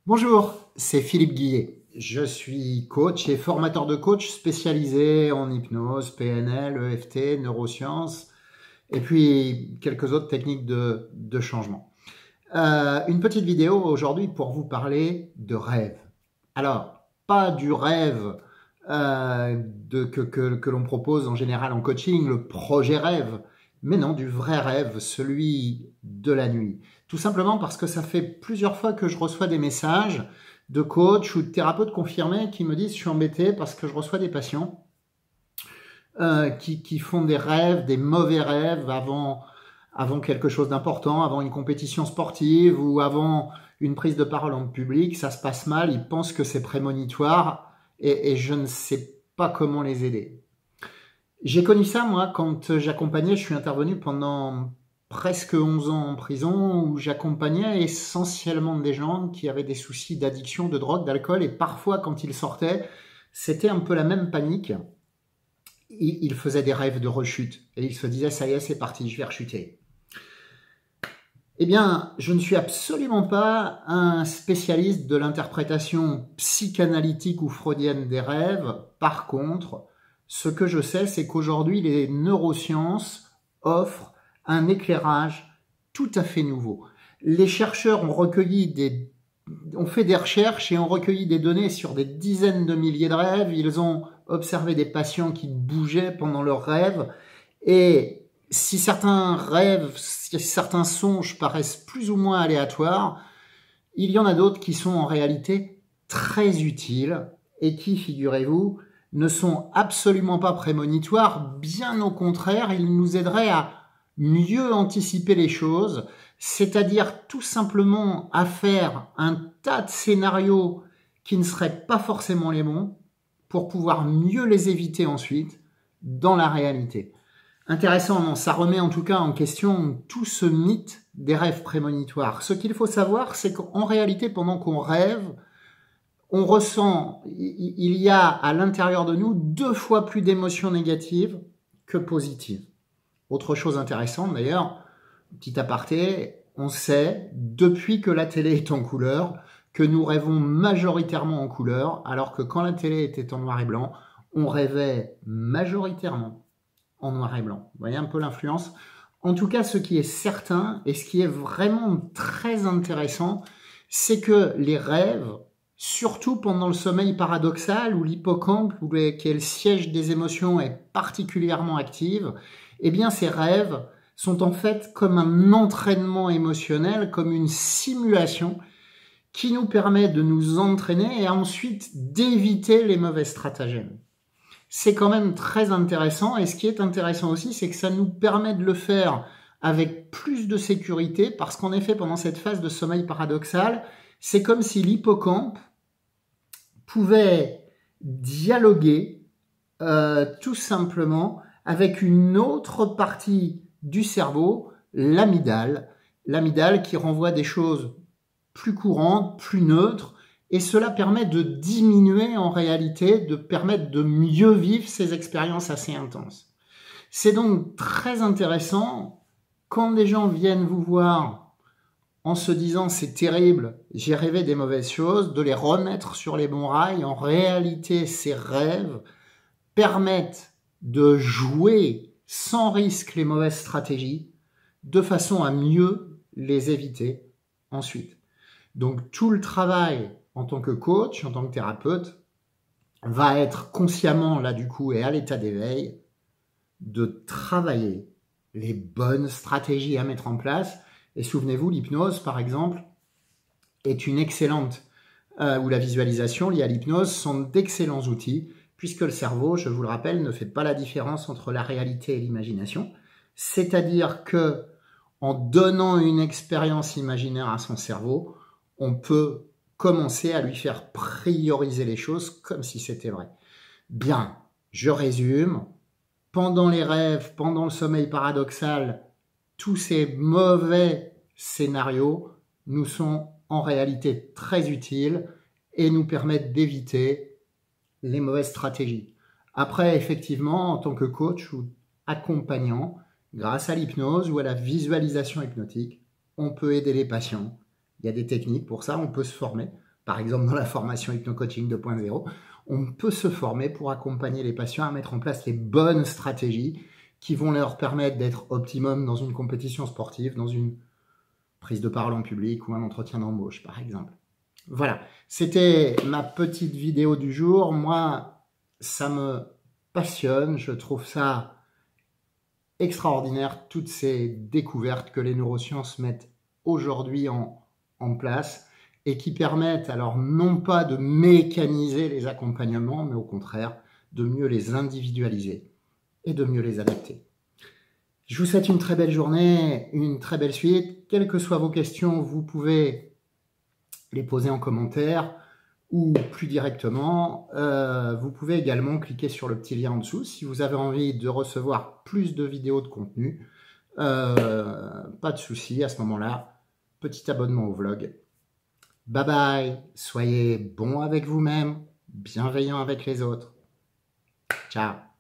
Bonjour, c'est Philippe Guillet. Je suis coach et formateur de coach spécialisé en hypnose, PNL, EFT, neurosciences et puis quelques autres techniques de changement. Une petite vidéo aujourd'hui pour vous parler de rêve. Alors, pas du rêve que l'on propose en général en coaching, le projet rêve, mais non, du vrai rêve, celui de la nuit. Tout simplement parce que ça fait plusieurs fois que je reçois des messages de coachs ou de thérapeutes confirmés qui me disent je suis embêté parce que je reçois des patients qui font des rêves, des mauvais rêves avant quelque chose d'important, avant une compétition sportive ou avant une prise de parole en public. Ça se passe mal, ils pensent que c'est prémonitoire et je ne sais pas comment les aider. J'ai connu ça, moi, quand j'accompagnais, je suis intervenu pendant presque 11 ans en prison, où j'accompagnais essentiellement des gens qui avaient des soucis d'addiction, de drogue, d'alcool, et parfois, quand ils sortaient, c'était un peu la même panique. Ils faisaient des rêves de rechute, et ils se disaient, ça y est, c'est parti, je vais rechuter. Eh bien, je ne suis absolument pas un spécialiste de l'interprétation psychanalytique ou freudienne des rêves. Par contre, ce que je sais, c'est qu'aujourd'hui, les neurosciences offrent un éclairage tout à fait nouveau. Les chercheurs ont fait des recherches et ont recueilli des données sur des dizaines de milliers de rêves. Ils ont observé des patients qui bougeaient pendant leurs rêves. Et si certains rêves, si certains songes paraissent plus ou moins aléatoires, il y en a d'autres qui sont en réalité très utiles et qui, figurez-vous, ne sont absolument pas prémonitoires. Bien au contraire, ils nous aideraient à mieux anticiper les choses, c'est-à-dire tout simplement à faire un tas de scénarios qui ne seraient pas forcément les bons pour pouvoir mieux les éviter ensuite dans la réalité. Intéressant, non, ça remet en tout cas en question tout ce mythe des rêves prémonitoires. Ce qu'il faut savoir, c'est qu'en réalité, pendant qu'on rêve, on ressent, il y a à l'intérieur de nous 2 fois plus d'émotions négatives que positives. Autre chose intéressante d'ailleurs, petit aparté, on sait depuis que la télé est en couleur que nous rêvons majoritairement en couleur, alors que quand la télé était en noir et blanc, on rêvait majoritairement en noir et blanc. Vous voyez un peu l'influence? En tout cas, ce qui est certain et ce qui est vraiment très intéressant, c'est que les rêves, surtout pendant le sommeil paradoxal où l'hippocampe, qui est le siège des émotions, est particulièrement active, eh bien ces rêves sont en fait comme un entraînement émotionnel, comme une simulation qui nous permet de nous entraîner et ensuite d'éviter les mauvais stratagèmes. C'est quand même très intéressant et ce qui est intéressant aussi, c'est que ça nous permet de le faire avec plus de sécurité parce qu'en effet, pendant cette phase de sommeil paradoxal, c'est comme si l'hippocampe pouvait dialoguer tout simplement avec une autre partie du cerveau, l'amygdale qui renvoie des choses plus courantes, plus neutres, et cela permet de diminuer en réalité, de permettre de mieux vivre ces expériences assez intenses. C'est donc très intéressant quand des gens viennent vous voir en se disant c'est terrible, j'ai rêvé des mauvaises choses, de les remettre sur les bons rails. En réalité, ces rêves permettent de jouer sans risque les mauvaises stratégies de façon à mieux les éviter ensuite. Donc tout le travail en tant que coach, en tant que thérapeute, va être consciemment là du coup et à l'état d'éveil de travailler les bonnes stratégies à mettre en place. Et souvenez-vous, l'hypnose par exemple est une excellente, ou la visualisation liée à l'hypnose sont d'excellents outils puisque le cerveau, je vous le rappelle, ne fait pas la différence entre la réalité et l'imagination. C'est-à-dire que en donnant une expérience imaginaire à son cerveau, on peut commencer à lui faire prioriser les choses comme si c'était vrai. Bien, je résume. Pendant les rêves, pendant le sommeil paradoxal, tous ces mauvais scénarios nous sont en réalité très utiles et nous permettent d'éviter les mauvaises stratégies. Après, effectivement, en tant que coach ou accompagnant, grâce à l'hypnose ou à la visualisation hypnotique, on peut aider les patients. Il y a des techniques pour ça, on peut se former. par exemple dans la formation Hypno-Coaching 2.0, on peut se former pour accompagner les patients à mettre en place les bonnes stratégies qui vont leur permettre d'être optimum dans une compétition sportive, dans une prise de parole en public ou un entretien d'embauche, par exemple. Voilà, c'était ma petite vidéo du jour. Moi, ça me passionne, je trouve ça extraordinaire, toutes ces découvertes que les neurosciences mettent aujourd'hui en place et qui permettent alors non pas de mécaniser les accompagnements, mais au contraire de mieux les individualiser et de mieux les adapter. Je vous souhaite une très belle journée, une très belle suite. Quelles que soient vos questions, vous pouvez les poser en commentaire ou plus directement, vous pouvez également cliquer sur le petit lien en dessous si vous avez envie de recevoir plus de vidéos de contenu. Pas de souci à ce moment-là, petit abonnement au vlog. Bye bye, soyez bon avec vous-même, bienveillant avec les autres. Ciao.